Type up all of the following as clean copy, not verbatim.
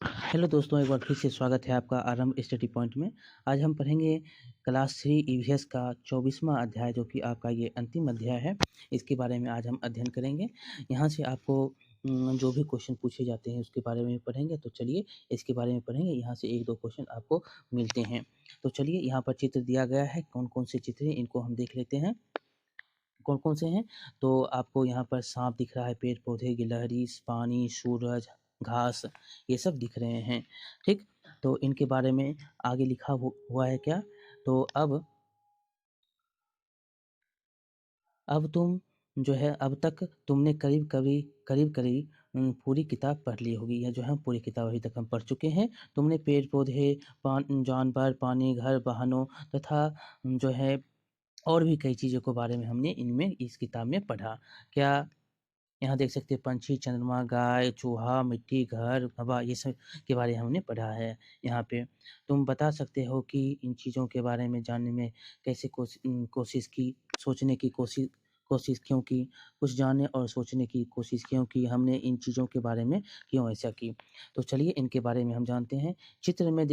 Hello दोस्तों, एक बार फिर से स्वागत है आपका आरंभ स्टडी पॉइंट में। आज हम पढ़ेंगे क्लास 3 ईवीएस का 24वां अध्याय, जो कि आपका ये अंतिम अध्याय है। इसके बारे में आज हम अध्ययन करेंगे। यहाँ से आपको जो भी क्वेश्चन पूछे जाते हैं उसके बारे में पढ़ेंगे। तो चलिए इसके बारे में पढ़ेंगे। यहाँ से 1-2 क्वेश्चन आपको मिलते हैं। तो चलिए, यहाँ पर चित्र दिया गया है। कौन-कौन से चित्र हैं इनको हम देख लेते हैं। कौन-कौन से हैं? तो आपको यहाँ पर साँप दिख रहा है, पेड़-पौधे, गिलहरी, पानी, सूरज, घास, ये सब दिख रहे हैं, ठीक? तो इनके बारे में आगे लिखा हुआ है क्या? तो अब तुम जो है, अब तक तुमने करीब-करीब पूरी किताब पढ़ ली होगी। यह जो है पूरी किताब अभी तक हम पढ़ चुके हैं। तुमने पेड़-पौधे, जानवर, पानी, घर, वाहनों तथा जो है और भी कई चीज़ों के बारे में हमने इनमें इस किताब में पढ़ा। क्या यहाँ देख सकते हैं पंछी, चंद्रमा, गाय, चूहा, मिट्टी, घर, हवा, ये सब के बारे में हमने पढ़ा है यहाँ पे। तुम बता सकते हो कि इन चीज़ों के बारे में जानने में कैसे कोशिश की, सोचने की कोशिश क्यों की? कुछ जानने और सोचने की कोशिश क्यों की? हमने इन चीज़ों के बारे में क्यों ऐसा की? तो चलिए इनके बारे में हम जानते हैं। चित्र में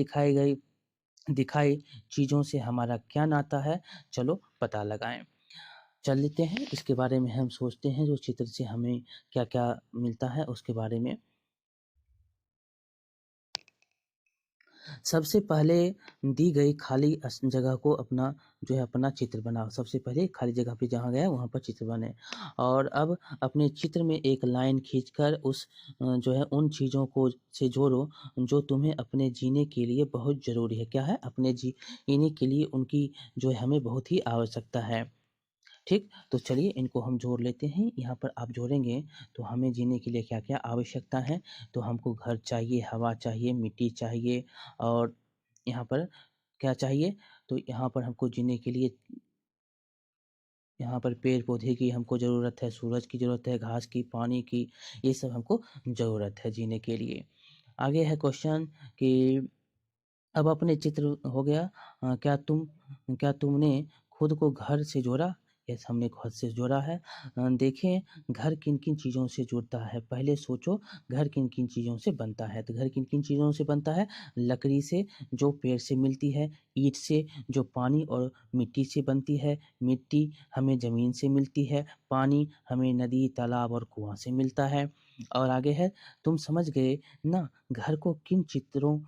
दिखाई चीज़ों से हमारा क्या नाता है? चलो पता लगाएँ। चल लेते हैं, इसके बारे में हम सोचते हैं, जो चित्र से हमें क्या-क्या मिलता है उसके बारे में। सबसे पहले दी गई खाली जगह को अपना चित्र बनाओ। सबसे पहले खाली जगह पे जहाँ गए वहाँ पर चित्र बने, और अब अपने चित्र में एक लाइन खींचकर जो है उन चीज़ों को से जोड़ो जो तुम्हें अपने जीने के लिए बहुत ज़रूरी है। क्या है? अपने जीने के लिए उनकी जो है हमें बहुत ही आवश्यकता है। ठीक? तो चलिए इनको हम जोड़ लेते हैं। यहाँ पर आप जोड़ेंगे तो हमें जीने के लिए क्या-क्या आवश्यकता है? तो हमको घर चाहिए, हवा चाहिए, मिट्टी चाहिए, और यहाँ पर क्या चाहिए? तो यहाँ पर हमको जीने के लिए यहाँ पर पेड़-पौधे की हमको ज़रूरत है, सूरज की ज़रूरत है, घास की, पानी की, ये सब हमको ज़रूरत है जीने के लिए। आगे है क्वेश्चन कि अब अपने चित्र हो गया। क्या तुमने खुद को घर से जोड़ा? यस, हमने खुद से जोड़ा है। देखें घर किन-किन चीज़ों से जुड़ता है। पहले सोचो, घर किन-किन चीज़ों से बनता है। तो घर किन-किन चीज़ों से बनता है? लकड़ी से, जो पेड़ से मिलती है, ईंट से, जो पानी और मिट्टी से बनती है, मिट्टी हमें ज़मीन से मिलती है, पानी हमें नदी, तालाब और कुआँ से मिलता है। और आगे है, तुम समझ गए ना घर को किन चित्रों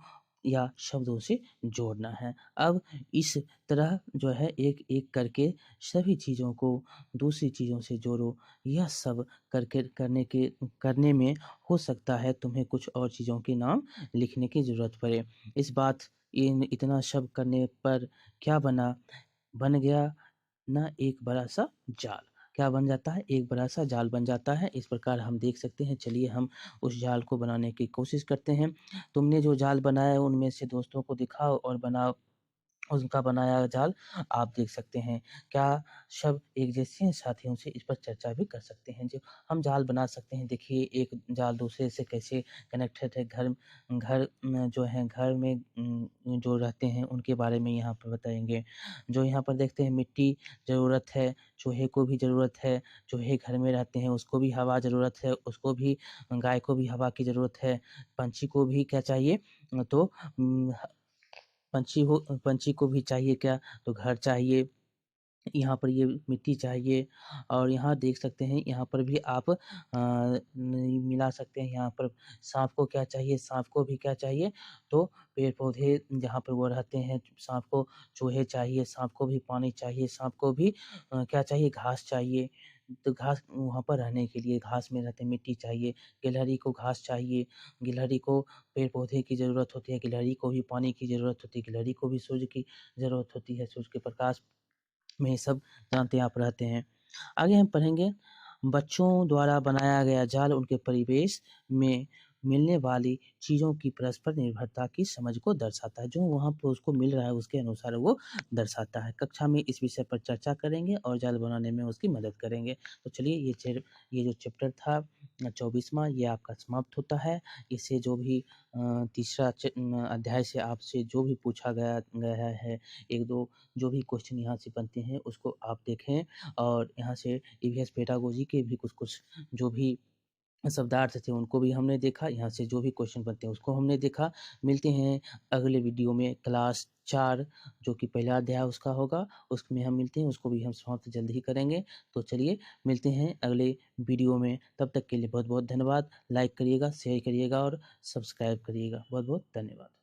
या शब्दों से जोड़ना है। अब इस तरह जो है एक-एक करके सभी चीज़ों को दूसरी चीज़ों से जोड़ो। यह सब करने में हो सकता है तुम्हें कुछ और चीज़ों के नाम लिखने की ज़रूरत पड़े। इस बात इन इतना सब करने पर क्या बन गया ना एक बड़ा-सा जाल। क्या बन जाता है? एक बड़ा-सा जाल बन जाता है। इस प्रकार हम देख सकते हैं। चलिए हम उस जाल को बनाने की कोशिश करते हैं। तुमने जो जाल बनाया है उनमें से दोस्तों को दिखाओ और बनाओ उनका बनाया जाल आप देख सकते हैं। क्या शब्द एक जैसे हैं? साथियों से इस पर चर्चा भी कर सकते हैं। जो हम जाल बना सकते हैं, देखिए एक जाल दूसरे से कैसे कनेक्टेड है। घर घर जो है घर में जो रहते हैं उनके बारे में यहाँ पर बताएँगे। जो यहाँ पर देखते हैं मिट्टी ज़रूरत है, चूहे को भी ज़रूरत है, चूहे घर में रहते हैं उसको भी हवा ज़रूरत है, उसको भी गाय को भी हवा की ज़रूरत है, पंछी को भी क्या चाहिए? तो उम, पंछी को भी चाहिए क्या? तो घर चाहिए। यहाँ पर ये मिट्टी चाहिए, और यहाँ देख सकते हैं यहाँ पर भी आप मिला सकते हैं। यहाँ पर साँप को क्या चाहिए? साँप को भी क्या चाहिए? तो पेड़-पौधे जहाँ पर वो रहते हैं, साँप को चूहे चाहिए, साँप को भी पानी चाहिए, साँप को भी क्या चाहिए? घास चाहिए। तो घास वहाँ पर रहने के लिए घास में रहते हैं, मिट्टी चाहिए। गिलहरी को घास चाहिए, गिलहरी को पेड़-पौधे की ज़रूरत होती है, गिलहरी को भी पानी की ज़रूरत होती है, गिलहरी को भी सूर्य की ज़रूरत होती है, सूर्य के प्रकाश में ये सब जानते आप रहते हैं। आगे हम पढ़ेंगे, बच्चों द्वारा बनाया गया जाल उनके परिवेश में मिलने वाली चीज़ों की परस्पर निर्भरता की समझ को दर्शाता है। जो वहाँ पे उसको मिल रहा है उसके अनुसार वो दर्शाता है। कक्षा में इस विषय पर चर्चा करेंगे और जाल बनाने में उसकी मदद करेंगे। तो चलिए ये जो चैप्टर था 24वाँ, ये आपका समाप्त होता है। इससे जो भी तीसरा अध्याय से आपसे जो भी पूछा गया है, 1-2 जो भी क्वेश्चन यहाँ से बनते हैं उसको आप देखें, और यहाँ से ईवीएस पेडागोजी के भी कुछ-कुछ जो भी शब्दार्थ थे उनको भी हमने देखा, यहाँ से जो भी क्वेश्चन बनते हैं उसको हमने देखा। मिलते हैं अगले वीडियो में क्लास 4 जो कि पहला अध्याय उसका होगा, उसमें हम मिलते हैं, उसको भी हम समाप्त जल्द ही करेंगे। तो चलिए मिलते हैं अगले वीडियो में, तब तक के लिए बहुत-बहुत धन्यवाद। लाइक करिएगा, शेयर करिएगा और सब्सक्राइब करिएगा। बहुत-बहुत धन्यवाद।